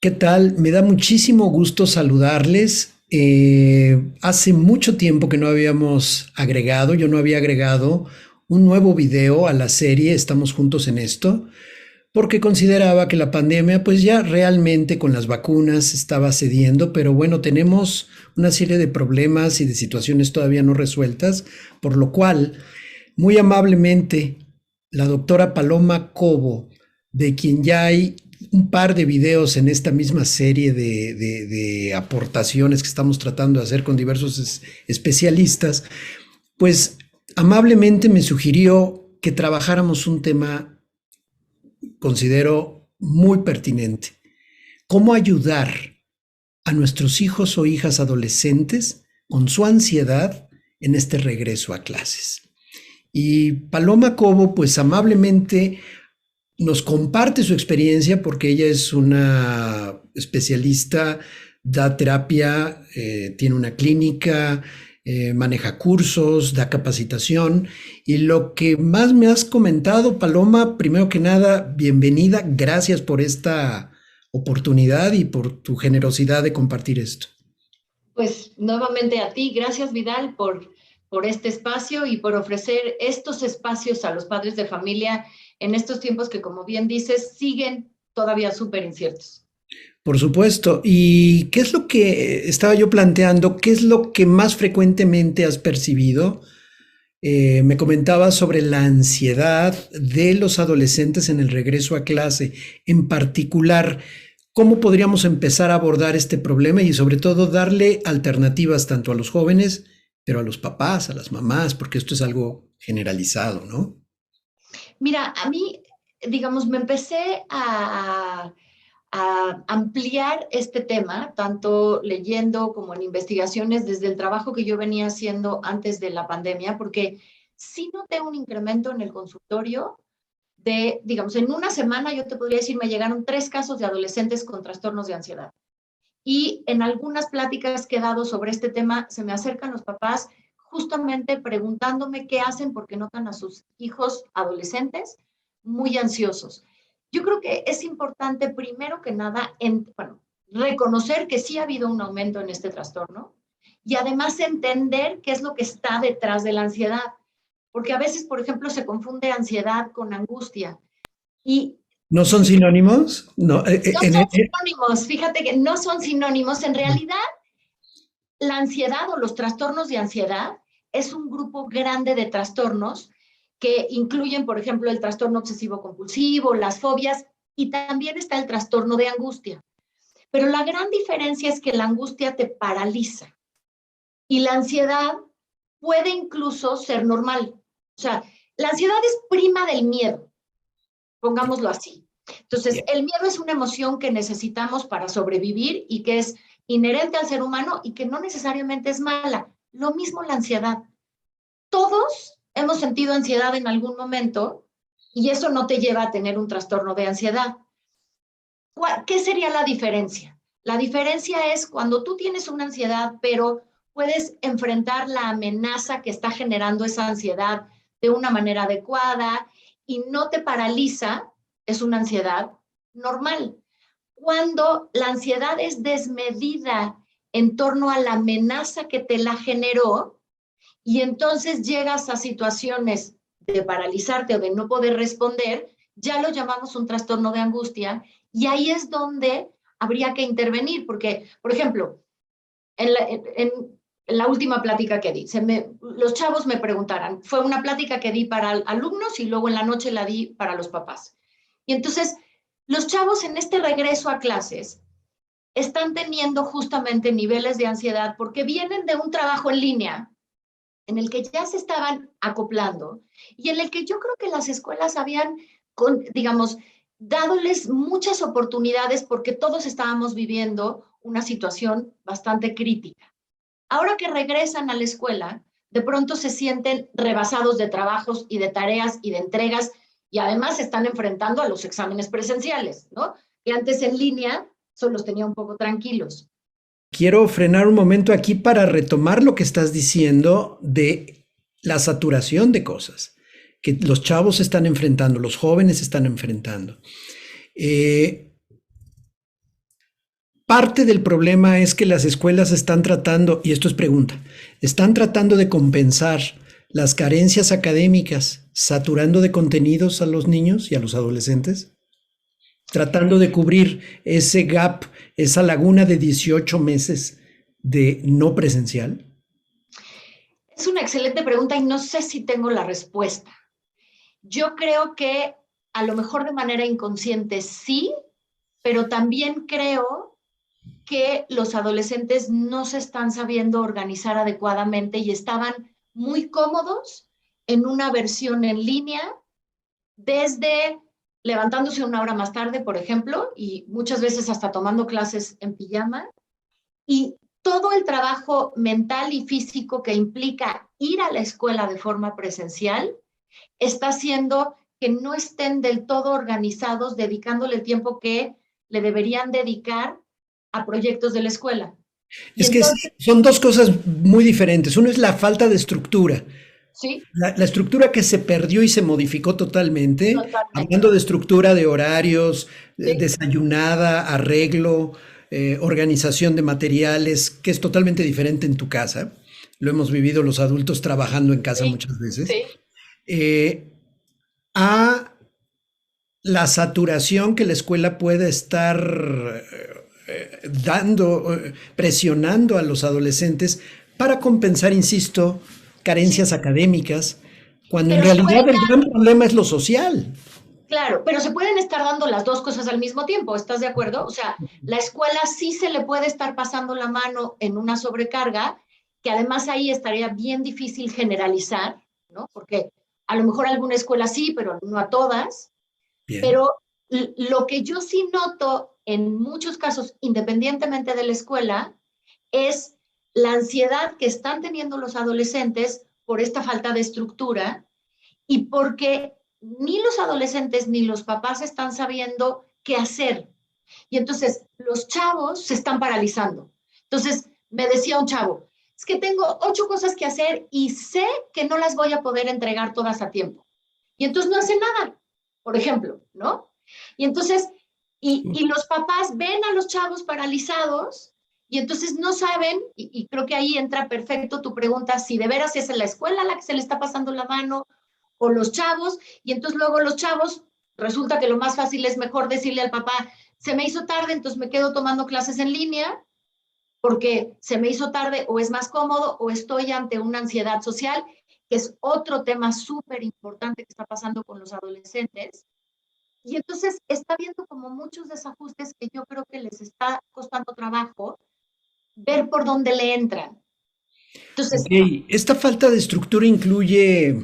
¿Qué tal? Me da muchísimo gusto saludarles. Hace mucho tiempo que no habíamos agregado, yo no había agregado un nuevo video a la serie Estamos juntos en esto, porque consideraba que la pandemia pues ya realmente con las vacunas estaba cediendo, pero bueno, tenemos una serie de problemas y de situaciones todavía no resueltas, por lo cual muy amablemente, la doctora Paloma Cobo, de quien ya hay un par de videos en esta misma serie de aportaciones que estamos tratando de hacer con diversos especialistas, pues amablemente me sugirió que trabajáramos un tema, considero, muy pertinente. ¿Cómo ayudar a nuestros hijos o hijas adolescentes con su ansiedad en este regreso a clases? Y Paloma Cobo, pues amablemente nos comparte su experiencia porque ella es una especialista, da terapia, tiene una clínica, maneja cursos, da capacitación. Y lo que más me has comentado, Paloma, primero que nada, bienvenida, gracias por esta oportunidad y por tu generosidad de compartir esto. Pues nuevamente a ti, gracias Vidal por este espacio y por ofrecer estos espacios a los padres de familia en estos tiempos que, como bien dices, siguen todavía súper inciertos. Por supuesto. ¿Y qué es lo que estaba yo planteando? ¿Qué es lo que más frecuentemente has percibido? Me comentabas sobre la ansiedad de los adolescentes en el regreso a clase. En particular, ¿cómo podríamos empezar a abordar este problema y sobre todo darle alternativas tanto a los jóvenes, pero a los papás, a las mamás, porque esto es algo generalizado, ¿no? Mira, a mí, digamos, me empecé a ampliar este tema, tanto leyendo como en investigaciones desde el trabajo que yo venía haciendo antes de la pandemia, porque sí noté un incremento en el consultorio digamos, en una semana yo te podría decir, me llegaron 3 casos de adolescentes con trastornos de ansiedad. Y en algunas pláticas que he dado sobre este tema, se me acercan los papás justamente preguntándome qué hacen porque notan a sus hijos adolescentes muy ansiosos. Yo creo que es importante, primero que nada, bueno, reconocer que sí ha habido un aumento en este trastorno y además entender qué es lo que está detrás de la ansiedad. Porque a veces, por ejemplo, se confunde ansiedad con angustia. Y ¿No son si sinónimos? No, no son sinónimos, fíjate que no son sinónimos. En realidad, la ansiedad o los trastornos de ansiedad es un grupo grande de trastornos que incluyen, por ejemplo, el trastorno obsesivo compulsivo, las fobias y también está el trastorno de angustia. Pero la gran diferencia es que la angustia te paraliza y la ansiedad puede incluso ser normal. O sea, la ansiedad es prima del miedo, pongámoslo así. Entonces, el miedo es una emoción que necesitamos para sobrevivir y que es inherente al ser humano y que no necesariamente es mala. Lo mismo la ansiedad. Todos hemos sentido ansiedad en algún momento y eso no te lleva a tener un trastorno de ansiedad. ¿Qué sería la diferencia? La diferencia es cuando tú tienes una ansiedad, pero puedes enfrentar la amenaza que está generando esa ansiedad de una manera adecuada y no te paraliza, es una ansiedad normal. Cuando la ansiedad es desmedida en torno a la amenaza que te la generó y entonces llegas a situaciones de paralizarte o de no poder responder, ya lo llamamos un trastorno de angustia y ahí es donde habría que intervenir, porque, por ejemplo, en la última plática que di, los chavos me preguntaran, fue una plática que di para alumnos y luego en la noche la di para los papás. Y entonces, los chavos en este regreso a clases están teniendo justamente niveles de ansiedad porque vienen de un trabajo en línea en el que ya se estaban acoplando y en el que yo creo que las escuelas habían, digamos, dándoles muchas oportunidades porque todos estábamos viviendo una situación bastante crítica. Ahora que regresan a la escuela, de pronto se sienten rebasados de trabajos y de tareas y de entregas y además se están enfrentando a los exámenes presenciales, ¿no? Que antes en línea solo los tenía un poco tranquilos. Quiero frenar un momento aquí para retomar lo que estás diciendo de la saturación de cosas que los chavos están enfrentando, los jóvenes están enfrentando. Eh, parte del problema es que las escuelas están tratando, y esto es pregunta, están tratando de compensar las carencias académicas, saturando de contenidos a los niños y a los adolescentes, tratando de cubrir ese gap, esa laguna de 18 meses de no presencial. Es una excelente pregunta y no sé si tengo la respuesta. Yo creo que a lo mejor de manera inconsciente sí, pero también creo que los adolescentes no se están sabiendo organizar adecuadamente y estaban muy cómodos en una versión en línea, desde levantándose una hora más tarde, por ejemplo, y muchas veces hasta tomando clases en pijama, y todo el trabajo mental y físico que implica ir a la escuela de forma presencial está haciendo que no estén del todo organizados, dedicándole el tiempo que le deberían dedicar a proyectos de la escuela. Y Es que entonces, son dos cosas muy diferentes. Uno es la falta de estructura. sí, La estructura que se perdió y se modificó totalmente, totalmente, hablando de estructura de horarios, sí, desayunada, arreglo, organización de materiales, que es totalmente diferente en tu casa. Lo hemos vivido los adultos trabajando en casa sí, muchas veces. sí, eh, a la saturación que la escuela puede estar dando, presionando a los adolescentes para compensar, insisto, sí, carencias académicas, cuando en pero se pueden realidad el gran problema es lo social. claro, pero se pueden estar dando las dos cosas al mismo tiempo, ¿estás de acuerdo? O sea, la escuela sí se le puede estar pasando la mano en una sobrecarga, que además ahí estaría bien difícil generalizar, ¿no? Porque a lo mejor alguna escuela sí, pero no a todas. Bien. Pero lo que yo sí noto en muchos casos, independientemente de la escuela, es la ansiedad que están teniendo los adolescentes por esta falta de estructura y porque ni los adolescentes ni los papás están sabiendo qué hacer. Y entonces los chavos se están paralizando. Entonces me decía un chavo, es que tengo 8 cosas que hacer y sé que no las voy a poder entregar todas a tiempo. Y entonces no hace nada, por ejemplo, ¿no? Y entonces, y los papás ven a los chavos paralizados y entonces no saben, y creo que ahí entra perfecto tu pregunta, si de veras es en la escuela la que se le está pasando la mano o los chavos, y entonces luego los chavos, resulta que lo más fácil es mejor decirle al papá, se me hizo tarde, entonces me quedo tomando clases en línea, porque se me hizo tarde o es más cómodo o estoy ante una ansiedad social, que es otro tema súper importante que está pasando con los adolescentes. Y entonces está viendo como muchos desajustes que yo creo que les está costando trabajo ver por dónde le entran. Ok, Entonces, esta falta de estructura incluye,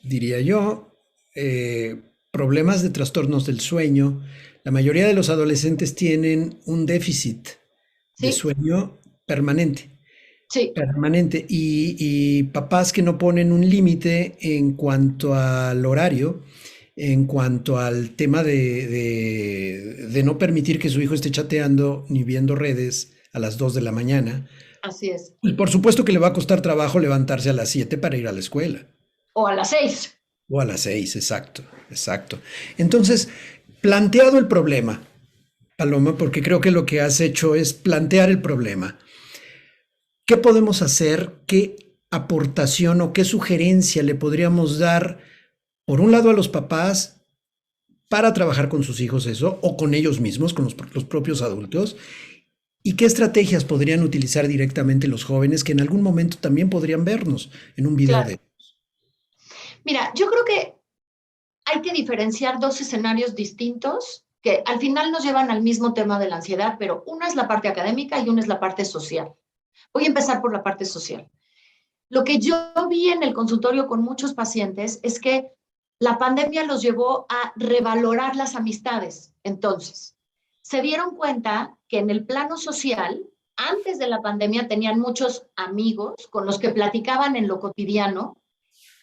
diría yo, problemas de trastornos del sueño. La mayoría de los adolescentes tienen un déficit de sí, sueño permanente. sí, Permanente. Y papás que no ponen un límite en cuanto al horario, en cuanto al tema de no permitir que su hijo esté chateando ni viendo redes a las 2 de la mañana. así es. Y por supuesto que le va a costar trabajo levantarse a las 7 para ir a la escuela. O a las 6. O a las 6, exacto, exacto. Entonces, planteado el problema, Paloma, porque creo que lo que has hecho es plantear el problema. ¿Qué podemos hacer? ¿Qué aportación o qué sugerencia le podríamos dar, por un lado, a los papás para trabajar con sus hijos eso, o con ellos mismos, con los propios adultos? ¿Y qué estrategias podrían utilizar directamente los jóvenes que en algún momento también podrían vernos en un video Claro. de... Mira, yo creo que hay que diferenciar dos escenarios distintos que al final nos llevan al mismo tema de la ansiedad, pero una es la parte académica y una es la parte social. Voy a empezar por la parte social. Lo que yo vi en el consultorio con muchos pacientes es que la pandemia los llevó a revalorar las amistades. Entonces, se dieron cuenta que en el plano social, antes de la pandemia tenían muchos amigos con los que platicaban en lo cotidiano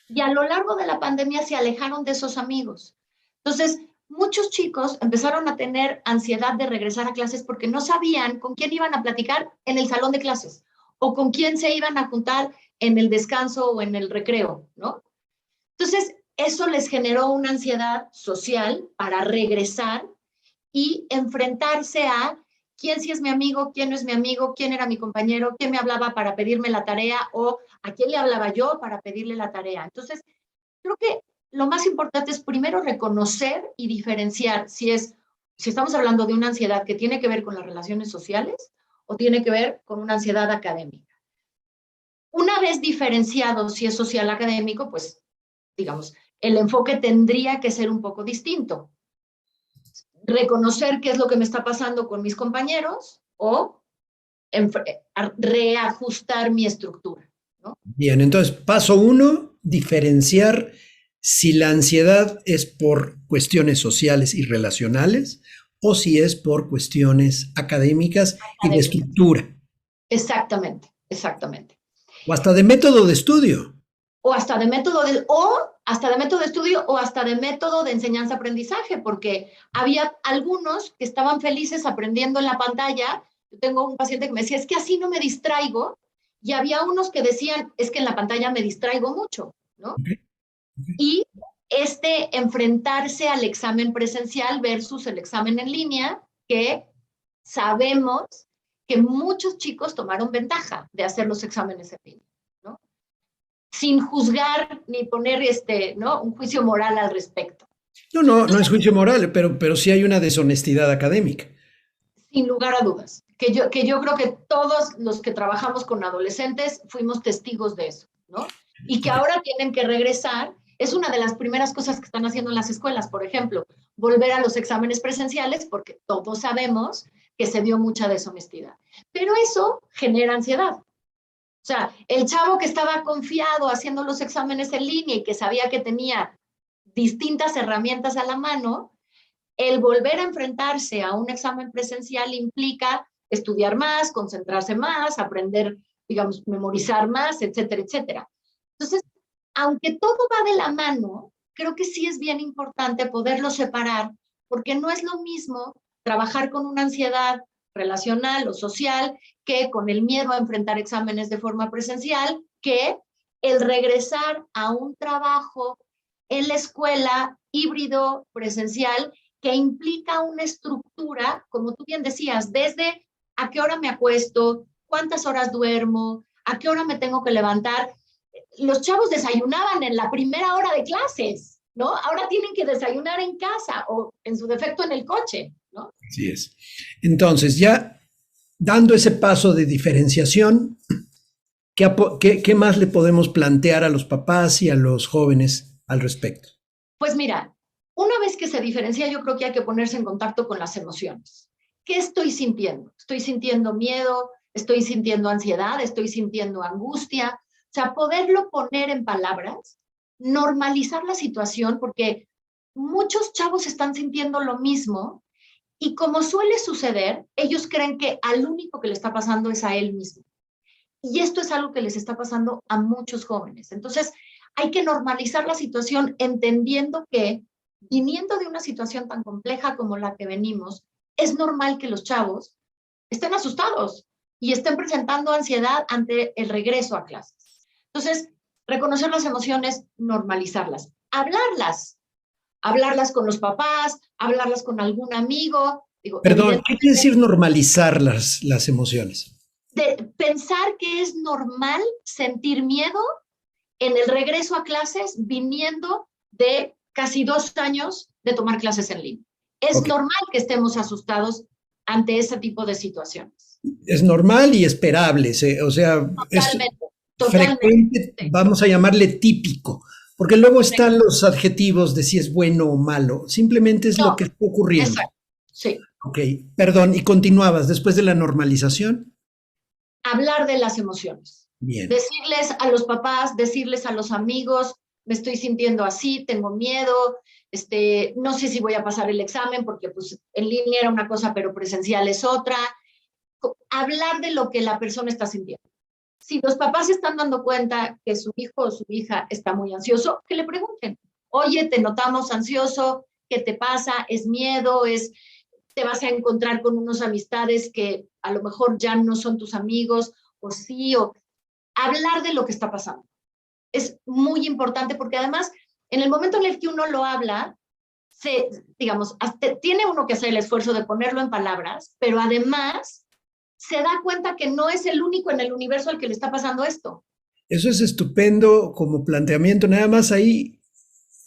y a lo largo de la pandemia se alejaron de esos amigos. Entonces, muchos chicos empezaron a tener ansiedad de regresar a clases porque no sabían con quién iban a platicar en el salón de clases o con quién se iban a juntar en el descanso o en el recreo, ¿no? Entonces, eso les generó una ansiedad social para regresar y enfrentarse a quién sí es mi amigo, quién no es mi amigo, quién era mi compañero, quién me hablaba para pedirme la tarea o a quién le hablaba yo para pedirle la tarea. Entonces, creo que lo más importante es primero reconocer y diferenciar si estamos hablando de una ansiedad que tiene que ver con las relaciones sociales o tiene que ver con una ansiedad académica. Una vez diferenciado si es social académico, pues, digamos, el enfoque tendría que ser un poco distinto. Reconocer qué es lo que me está pasando con mis compañeros o reajustar mi estructura, ¿no? Bien, entonces paso uno, diferenciar si la ansiedad es por cuestiones sociales y relacionales o si es por cuestiones académicas y de Académica. estructura Exactamente, exactamente. o hasta de método de estudio. O hasta de método de estudio o hasta de método de enseñanza-aprendizaje, porque había algunos que estaban felices aprendiendo en la pantalla. Yo tengo un paciente que me decía, es que así no me distraigo, y había unos que decían, es que en la pantalla me distraigo mucho, ¿no? Okay. Okay. Y enfrentarse al examen presencial versus el examen en línea, que sabemos que muchos chicos tomaron ventaja de hacer los exámenes en línea, ¿no? Sin juzgar ni poner ¿no? un juicio moral al respecto. No, no, no Entonces, es juicio moral, pero sí hay una deshonestidad académica. sin lugar a dudas, que yo creo que todos los que trabajamos con adolescentes fuimos testigos de eso, ¿no? Y que Okay. ahora tienen que regresar, es una de las primeras cosas que están haciendo en las escuelas, por ejemplo, volver a los exámenes presenciales, porque todos sabemos que se dio mucha deshonestidad. Pero eso genera ansiedad. O sea, el chavo que estaba confiado haciendo los exámenes en línea y que sabía que tenía distintas herramientas a la mano, el volver a enfrentarse a un examen presencial implica estudiar más, concentrarse más, aprender, digamos, memorizar más, etcétera, etcétera. Entonces, aunque todo va de la mano, creo que sí es bien importante poderlo separar, porque no es lo mismo trabajar con una ansiedad relacional o social que con el miedo a enfrentar exámenes de forma presencial, que el regresar a un trabajo en la escuela híbrido presencial que implica una estructura, como tú bien decías, desde a qué hora me acuesto, cuántas horas duermo, a qué hora me tengo que levantar. Los chavos desayunaban en la primera hora de clases, ¿no? Ahora tienen que desayunar en casa o en su defecto en el coche, ¿no? Así es. Entonces, ya dando ese paso de diferenciación, ¿qué más le podemos plantear a los papás y a los jóvenes al respecto? Pues mira, una vez que se diferencia, yo creo que hay que ponerse en contacto con las emociones. ¿Qué estoy sintiendo? ¿Estoy sintiendo miedo? ¿Estoy sintiendo ansiedad? ¿Estoy sintiendo angustia? O sea, poderlo poner en palabras, normalizar la situación, porque muchos chavos están sintiendo lo mismo y como suele suceder, ellos creen que al único que le está pasando es a él mismo. Y esto es algo que les está pasando a muchos jóvenes. Entonces, hay que normalizar la situación entendiendo que viniendo de una situación tan compleja como la que venimos, es normal que los chavos estén asustados y estén presentando ansiedad ante el regreso a clases. Entonces, reconocer las emociones, normalizarlas, hablarlas con los papás, hablarlas con algún amigo. Digo, Perdón, ¿qué quiere evidentemente, decir normalizar las emociones? de pensar que es normal sentir miedo en el regreso a clases viniendo de casi 2 años de tomar clases en línea. Es Ok, normal que estemos asustados ante ese tipo de situaciones. es normal y esperable, o sea, es Totalmente, totalmente. frecuente, vamos a llamarle típico, porque luego están los adjetivos de si es bueno o malo, simplemente es lo No, que está ocurriendo. exacto, sí. Ok, perdón, y continuabas después de la normalización. Hablar de las emociones. Bien, Decirles a los papás, decirles a los amigos, me estoy sintiendo así, tengo miedo, no sé si voy a pasar el examen porque pues en línea era una cosa, pero presencial es otra. Hablar de lo que la persona está sintiendo. Si los papás se están dando cuenta que su hijo o su hija está muy ansioso, que le pregunten, oye, te notamos ansioso, ¿qué te pasa? ¿Es miedo? ¿Te vas a encontrar con unas amistades que a lo mejor ya no son tus amigos? O sí, o hablar de lo que está pasando. Es muy importante porque además, en el momento en el que uno lo habla, digamos, tiene uno que hacer el esfuerzo de ponerlo en palabras, pero además se da cuenta que no es el único en el universo al que le está pasando esto. Eso es estupendo como planteamiento. Nada más ahí,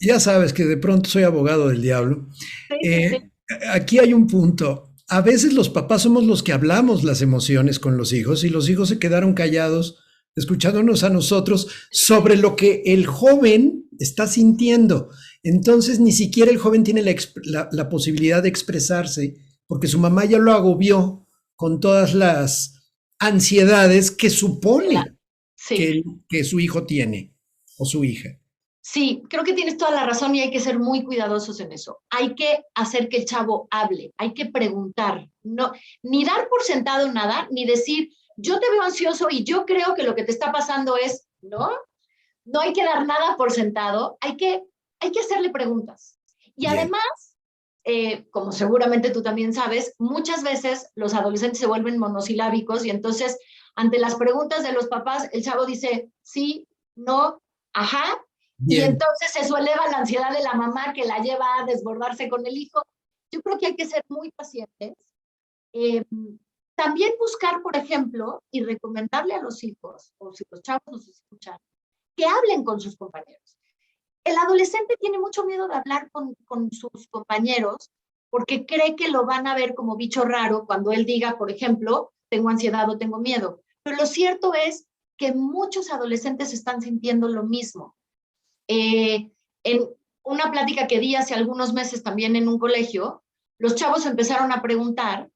ya sabes que de pronto soy abogado del diablo. Sí, sí, sí. Eh, Aquí hay un punto. A veces los papás somos los que hablamos las emociones con los hijos y los hijos se quedaron callados escuchándonos a nosotros sobre lo que el joven está sintiendo. Entonces ni siquiera el joven tiene la posibilidad de expresarse porque su mamá ya lo agobió con todas las ansiedades que supone Sí. que su hijo tiene o su hija. Sí, creo que tienes toda la razón y hay que ser muy cuidadosos en eso. Hay que hacer que el chavo hable, hay que preguntar, no, ni dar por sentado nada, ni decir, yo te veo ansioso y yo creo que lo que te está pasando es, ¿no? No hay que dar nada por sentado, hay que hacerle preguntas. Y Bien. además, como seguramente tú también sabes, muchas veces los adolescentes se vuelven monosilábicos y entonces ante las preguntas de los papás, el chavo dice sí, no, ajá, y Bien. entonces eso eleva la ansiedad de la mamá que la lleva a desbordarse con el hijo. Yo creo que hay que ser muy pacientes. Eh, También buscar, por ejemplo, y recomendarle a los hijos, o si los chavos nos escuchan, que hablen con sus compañeros. El adolescente tiene mucho miedo de hablar con sus compañeros porque cree que lo van a ver como bicho raro cuando él diga, por ejemplo, tengo ansiedad o tengo miedo. Pero lo cierto es que muchos adolescentes están sintiendo lo mismo. En una plática que di hace algunos meses también en un colegio, los chavos empezaron a preguntar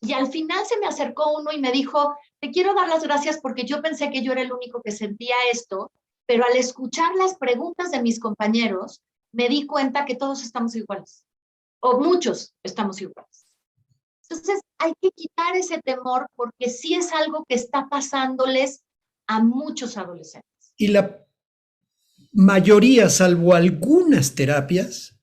y al final se me acercó uno y me dijo, te quiero dar las gracias porque yo pensé que yo era el único que sentía esto, pero al escuchar las preguntas de mis compañeros, me di cuenta que todos estamos iguales, o muchos estamos iguales. Entonces, hay que quitar ese temor porque sí es algo que está pasándoles a muchos adolescentes. Y la mayoría, salvo algunas terapias,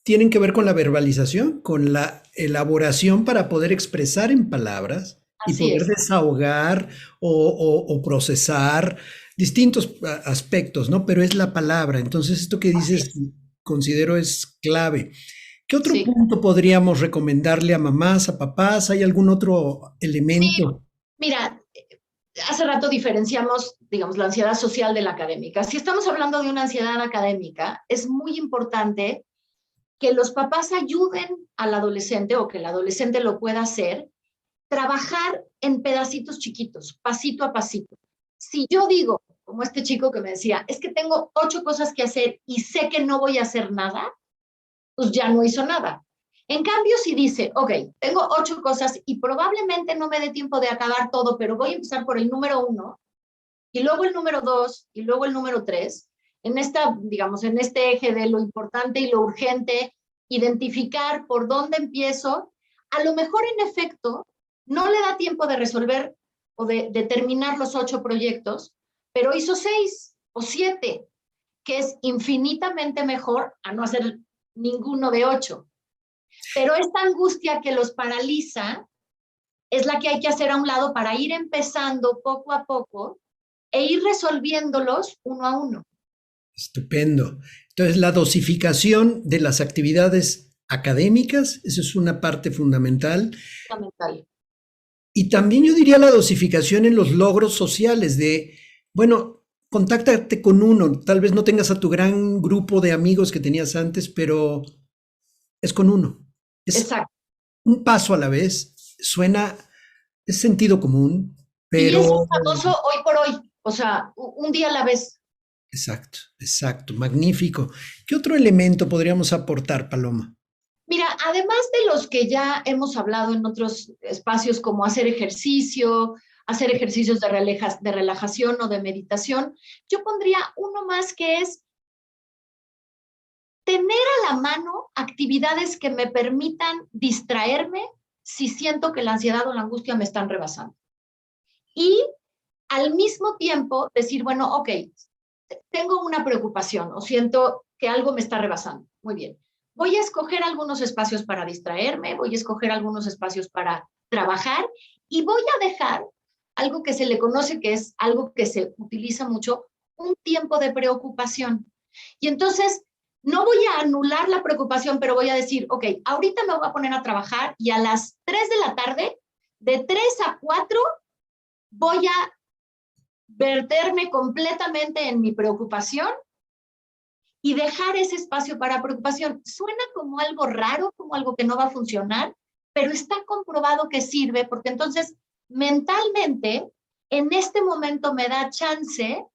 tienen que ver con la verbalización, con la elaboración para poder expresar en palabras y Así poder es. desahogar o procesar distintos aspectos, ¿no? Pero es la palabra. Entonces, esto que Así dices es. considero es clave. ¿Qué otro Sí. punto podríamos recomendarle a mamás, a papás? ¿Hay algún otro Sí, elemento? mira, hace rato diferenciamos, digamos, la ansiedad social de la académica. Si estamos hablando de una ansiedad académica, es muy importante que los papás ayuden al adolescente o que el adolescente lo pueda hacer, trabajar en pedacitos chiquitos, pasito a pasito. Si yo digo, como este chico que me decía, es que tengo 8 cosas que hacer y sé que no voy a hacer nada, pues ya no hizo nada. En cambio, si dice, ok, tengo 8 cosas y probablemente no me dé tiempo de acabar todo, pero voy a empezar por el número 1 y luego el número 2 y luego el número 3, en esta, digamos, en este eje de lo importante y lo urgente, identificar por dónde empiezo, a lo mejor en efecto no le da tiempo de resolver o de terminar los 8 proyectos, pero hizo 6 o 7, que es infinitamente mejor a no hacer ninguno de 8. Pero esta angustia que los paraliza es la que hay que hacer a un lado para ir empezando poco a poco e ir resolviéndolos uno a uno. Estupendo. Entonces, la dosificación de las actividades académicas, eso es una parte fundamental. Fundamental. Y también yo diría la dosificación en los logros sociales de, bueno, contáctate con uno, tal vez no tengas a tu gran grupo de amigos que tenías antes, pero es con uno. Es Exacto. un paso a la vez, suena, es sentido común, Y es pero famoso hoy por hoy, o sea, un día a la vez. exacto, exacto, magnífico. ¿Qué otro elemento podríamos aportar, Paloma? Mira, además de los que ya hemos hablado en otros espacios como hacer ejercicios de relajación o de meditación, yo pondría uno más que es tener a la mano actividades que me permitan distraerme si siento que la ansiedad o la angustia me están rebasando. Y al mismo tiempo decir, bueno, ok, tengo una preocupación o siento que algo me está rebasando. Muy bien. Voy a escoger algunos espacios para distraerme, voy a escoger algunos espacios para trabajar y voy a dejar algo que se le conoce, que es algo que se utiliza mucho, un tiempo de preocupación. Y entonces No voy a anular la preocupación, pero voy a decir, ok, ahorita me voy a poner a trabajar y a las 3 de la tarde, de 3 a 4, voy a verterme completamente en mi preocupación y dejar ese espacio para preocupación. Suena como algo raro, como algo que no va a funcionar, pero está comprobado que sirve porque entonces mentalmente en este momento me da chance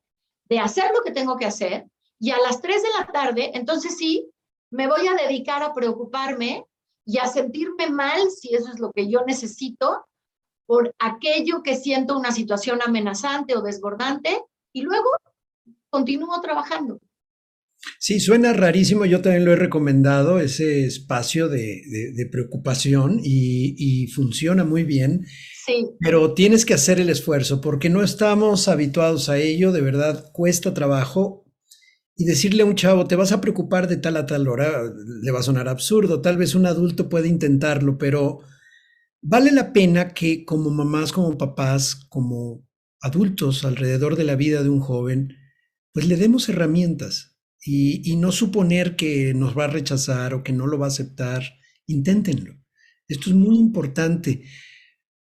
de hacer lo que tengo que hacer y a las 3 de la tarde, entonces sí, me voy a dedicar a preocuparme y a sentirme mal, si eso es lo que yo necesito, por aquello que siento una situación amenazante o desbordante, y luego continúo trabajando. Sí, suena rarísimo, yo también lo he recomendado, ese espacio de preocupación y funciona muy bien, Sí, pero tienes que hacer el esfuerzo porque no estamos habituados a ello, de verdad cuesta trabajo. Y decirle a un chavo, te vas a preocupar de tal a tal hora, le va a sonar absurdo. Tal vez un adulto puede intentarlo, pero vale la pena que como mamás, como papás, como adultos alrededor de la vida de un joven, pues le demos herramientas y no suponer que nos va a rechazar o que no lo va a aceptar. Inténtenlo. Esto es muy importante.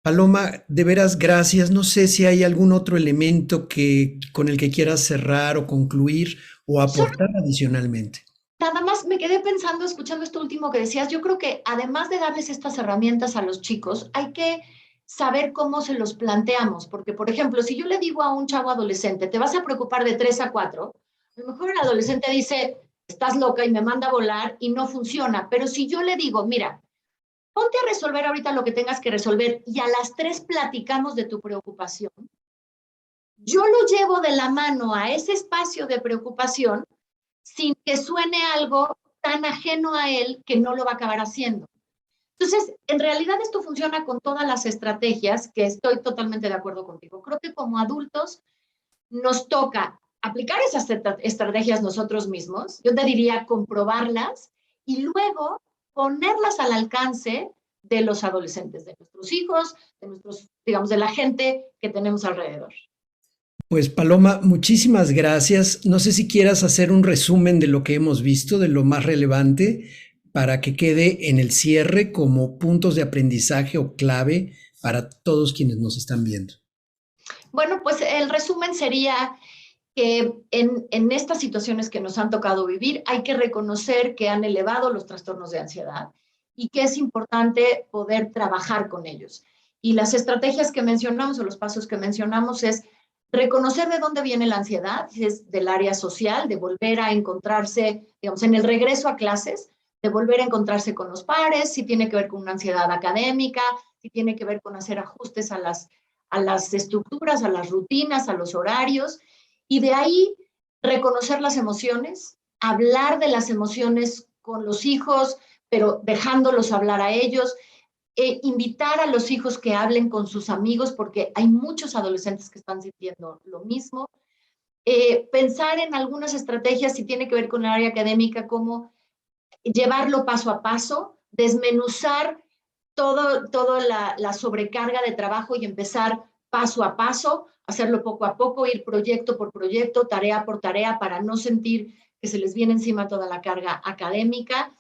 Paloma, de veras, gracias. No sé si hay algún otro elemento que, con el que quieras cerrar o concluir o solo aportar adicionalmente. nada más me quedé pensando, escuchando esto último que decías, yo creo que además de darles estas herramientas a los chicos, hay que saber cómo se los planteamos, porque por ejemplo, si yo le digo a un chavo adolescente, te vas a preocupar de 3 a 4, a lo mejor el adolescente dice, estás loca y me manda a volar y no funciona, pero si yo le digo, mira, ponte a resolver ahorita lo que tengas que resolver y a las 3 platicamos de tu preocupación, yo lo llevo de la mano a ese espacio de preocupación sin que suene algo tan ajeno a él que no lo va a acabar haciendo. Entonces, en realidad esto funciona con todas las estrategias, que estoy totalmente de acuerdo contigo. Creo que como adultos nos toca aplicar esas estrategias nosotros mismos, yo te diría comprobarlas y luego ponerlas al alcance de los adolescentes, de nuestros hijos, de nuestros, digamos, de la gente que tenemos alrededor. Pues Paloma, muchísimas gracias. No sé si quieras hacer un resumen de lo que hemos visto, de lo más relevante, para que quede en el cierre como puntos de aprendizaje o clave para todos quienes nos están viendo. Bueno, pues el resumen sería que en estas situaciones que nos han tocado vivir hay que reconocer que han elevado los trastornos de ansiedad y que es importante poder trabajar con ellos. Y las estrategias que mencionamos o los pasos que mencionamos es reconocer de dónde viene la ansiedad, es del área social, de volver a encontrarse, digamos, en el regreso a clases, de volver a encontrarse con los pares, si tiene que ver con una ansiedad académica, si tiene que ver con hacer ajustes a las estructuras, a las rutinas, a los horarios, y de ahí reconocer las emociones, hablar de las emociones con los hijos, pero dejándolos hablar a ellos, invitar a los hijos que hablen con sus amigos, porque hay muchos adolescentes que están sintiendo lo mismo. Pensar en algunas estrategias si tiene que ver con el área académica, como llevarlo paso a paso, desmenuzar toda la sobrecarga de trabajo y empezar paso a paso, hacerlo poco a poco, ir proyecto por proyecto, tarea por tarea, para no sentir que se les viene encima toda la carga académica,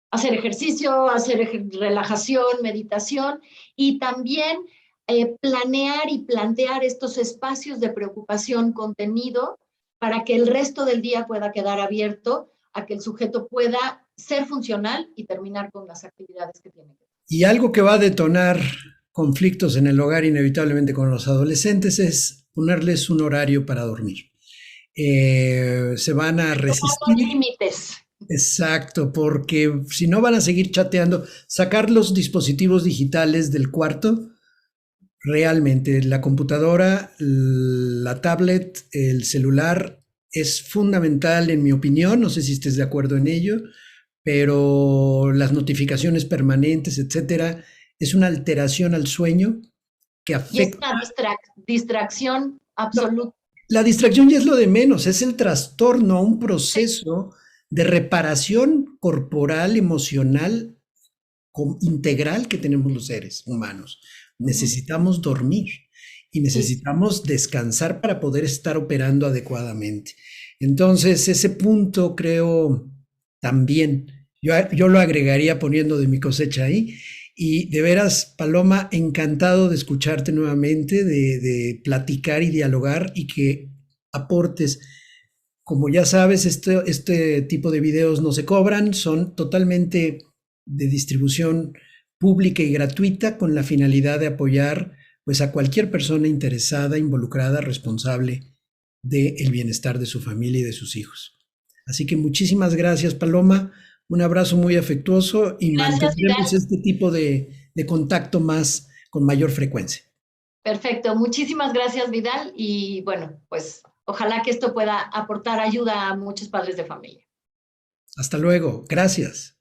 hacer ejercicio, hacer relajación, meditación y también planear y plantear estos espacios de preocupación contenido para que el resto del día pueda quedar abierto a que el sujeto pueda ser funcional y terminar con las actividades que tiene que hacer. Y algo que va a detonar conflictos en el hogar inevitablemente con los adolescentes es ponerles un horario para dormir. Se van a Tomar los resistir. límites. Exacto, porque si no van a seguir chateando, sacar los dispositivos digitales del cuarto, realmente la computadora, la tablet, el celular es fundamental en mi opinión, no sé si estés de acuerdo en ello, pero las notificaciones permanentes, etcétera, es una alteración al sueño que Y es afecta. una distracción No, absoluta. la distracción ya es lo de menos, es el trastorno, un proceso de reparación corporal, emocional, integral que tenemos los seres humanos. Necesitamos dormir y Sí, necesitamos descansar para poder estar operando adecuadamente. Entonces, ese punto creo también. Yo lo agregaría poniendo de mi cosecha ahí. Y de veras, Paloma, encantado de escucharte nuevamente, de platicar y dialogar y que aportes. Como ya sabes, este tipo de videos no se cobran, son totalmente de distribución pública y gratuita con la finalidad de apoyar pues a cualquier persona interesada, involucrada, responsable del bienestar de su familia y de sus hijos. Así que muchísimas gracias, Paloma. Un abrazo muy afectuoso y Gracias, mantendremos Vidal. este tipo de contacto más con mayor frecuencia. Perfecto, muchísimas gracias, Vidal. Y bueno, pues ojalá que esto pueda aportar ayuda a muchos padres de familia. Hasta luego. Gracias.